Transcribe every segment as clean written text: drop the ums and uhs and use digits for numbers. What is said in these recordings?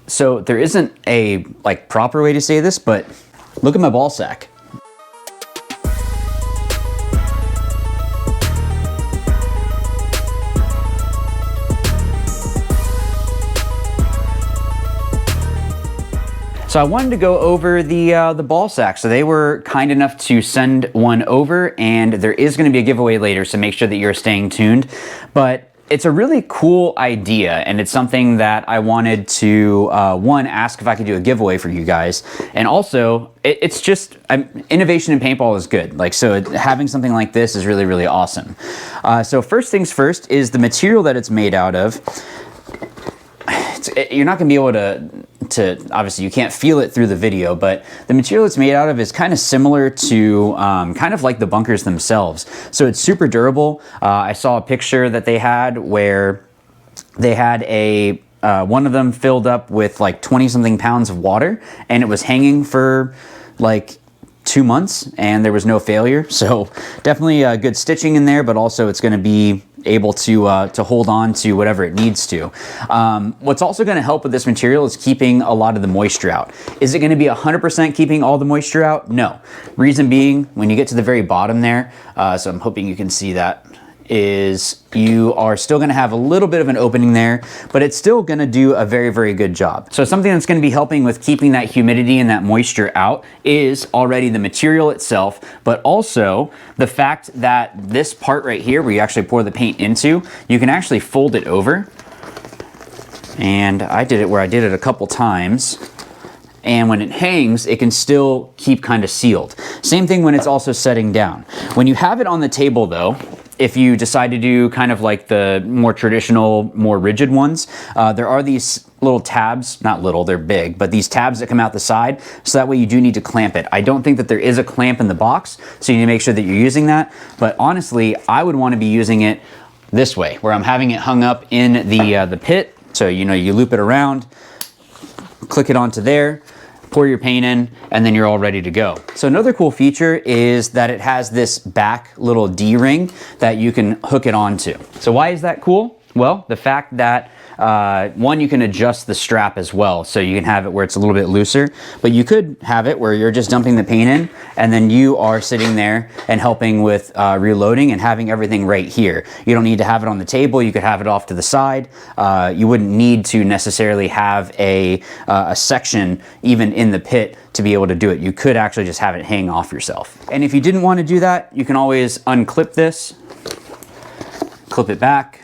So there isn't a like proper way to say this, but look at my ball sack. So I wanted to go over the ball sack. So they were kind enough to send one over, and there is going to be a giveaway later, so make sure that you're staying tuned. But it's a really cool idea, and it's something that I wanted to, one, ask if I could do a giveaway for you guys. And also, it's just, innovation in paintball is good. Like, so having something like this is really, really awesome. So first things first is the material that it's made out of. You're not going to be able to, obviously you can't feel it through the video, but the material it's made out of is kind of similar to kind of like the bunkers themselves. So it's super durable. I saw a picture that they had where they had one of them filled up with like 20 something pounds of water, and it was hanging for like 2 months and there was no failure. So definitely good stitching in there, but also it's going to be able to hold on to whatever it needs to. What's also going to help with this material is keeping a lot of the moisture out. Is it going to be 100% keeping all the moisture out? No. Reason being, when you get to the very bottom there, so I'm hoping you can see that, is you are still going to have a little bit of an opening there, but it's still going to do a very, very good job. So something that's going to be helping with keeping that humidity and that moisture out is already the material itself, but also the fact that this part right here, where you actually pour the paint into, you can actually fold it over. And I did it where I did it a couple times. And when it hangs, it can still keep kind of sealed. Same thing when it's also setting down. When you have it on the table though, if you decide to do kind of like the more traditional, more rigid ones, there are these little tabs, not little, they're big, but these tabs that come out the side, so that way you do need to clamp it. I don't think that there is a clamp in the box, so you need to make sure that you're using that. But honestly, I would want to be using it this way, where I'm having it hung up in the pit. So, you know, you loop it around, click it onto there, pour your paint in, and then you're all ready to go. So another cool feature is that it has this back little D-ring that you can hook it onto. So why is that cool? Well, the fact that one, you can adjust the strap as well, so you can have it where it's a little bit looser, but you could have it where you're just dumping the paint in and then you are sitting there and helping with reloading and having everything right here. You don't need to have it on the table. You could have it off to the side. You wouldn't need to necessarily have a section even in the pit to be able to do it. You could actually just have it hang off yourself. And if you didn't want to do that, you can always unclip this, clip it back.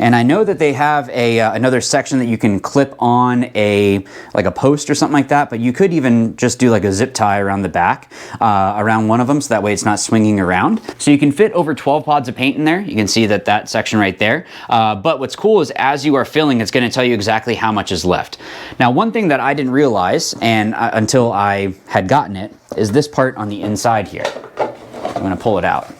And I know that they have another section that you can clip on like a post or something like that, but you could even just do like a zip tie around the back, around one of them, so that way it's not swinging around. So you can fit over 12 pods of paint in there. You can see that section right there. But what's cool is as you are filling, it's gonna tell you exactly how much is left. Now, one thing that I didn't realize, and until I had gotten it, is this part on the inside here. I'm gonna pull it out.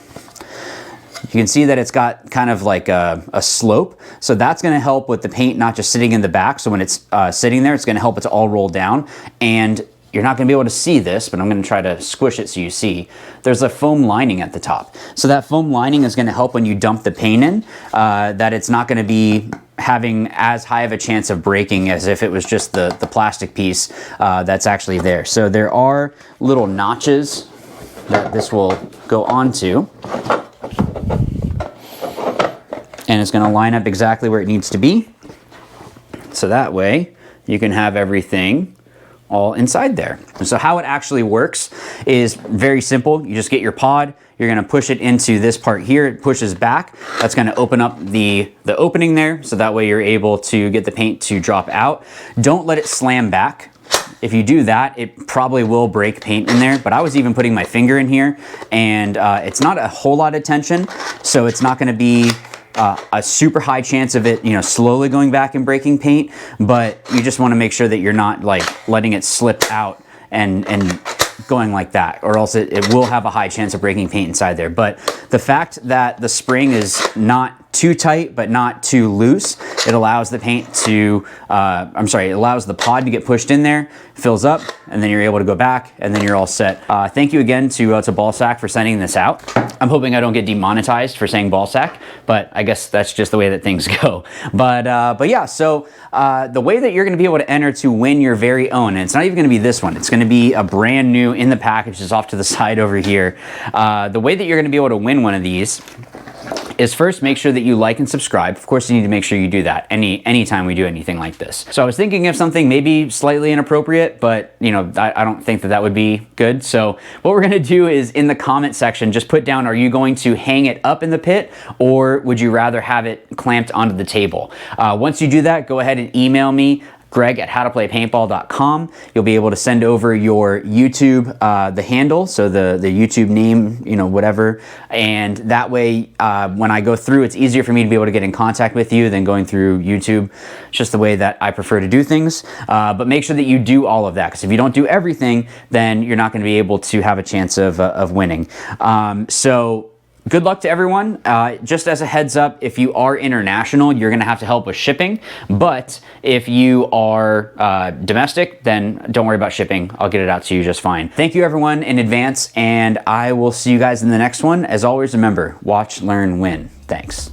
You can see that it's got kind of like a slope. So that's gonna help with the paint not just sitting in the back. So when it's sitting there, it's gonna help it to all roll down. And you're not gonna be able to see this, but I'm gonna try to squish it so you see. There's a foam lining at the top. So that foam lining is gonna help when you dump the paint in, that it's not gonna be having as high of a chance of breaking as if it was just the plastic piece that's actually there. So there are little notches that this will go onto. And it's gonna line up exactly where it needs to be. So that way you can have everything all inside there. So how it actually works is very simple. You just get your pod, you're gonna push it into this part here, it pushes back. That's gonna open up the opening there, so that way you're able to get the paint to drop out. Don't let it slam back. If you do that, it probably will break paint in there, but I was even putting my finger in here, and it's not a whole lot of tension, so it's not gonna be a super high chance of it, you know, slowly going back and breaking paint, but you just want to make sure that you're not like letting it slip out and going like that, or else it will have a high chance of breaking paint inside there. But the fact that the spring is not too tight, but not too loose. It allows the paint to, it allows the pod to get pushed in there, fills up, and then you're able to go back, and then you're all set. Thank you again to Ballsack for sending this out. I'm hoping I don't get demonetized for saying Ballsack, but I guess that's just the way that things go. But yeah, so the way that you're gonna be able to enter to win your very own, and it's not even gonna be this one, it's gonna be a brand new in the package, is off to the side over here. The way that you're gonna be able to win one of these is first make sure that you like and subscribe. Of course, you need to make sure you do that anytime we do anything like this. So I was thinking of something maybe slightly inappropriate, but you know, I don't think that would be good. So what we're gonna do is in the comment section, just put down, are you going to hang it up in the pit, or would you rather have it clamped onto the table? Once you do that, go ahead and email me, greg@howtoplaypaintball.com. You'll be able to send over your YouTube, the handle, so the YouTube name, you know, whatever. And that way, when I go through, it's easier for me to be able to get in contact with you than going through YouTube. It's just the way that I prefer to do things. But make sure that you do all of that, because if you don't do everything, then you're not going to be able to have a chance of winning. So good luck to everyone. Just as a heads up, if you are international, you're gonna have to help with shipping. But if you are domestic, then don't worry about shipping. I'll get it out to you just fine. Thank you everyone in advance, and I will see you guys in the next one. As always, remember, watch, learn, win. Thanks.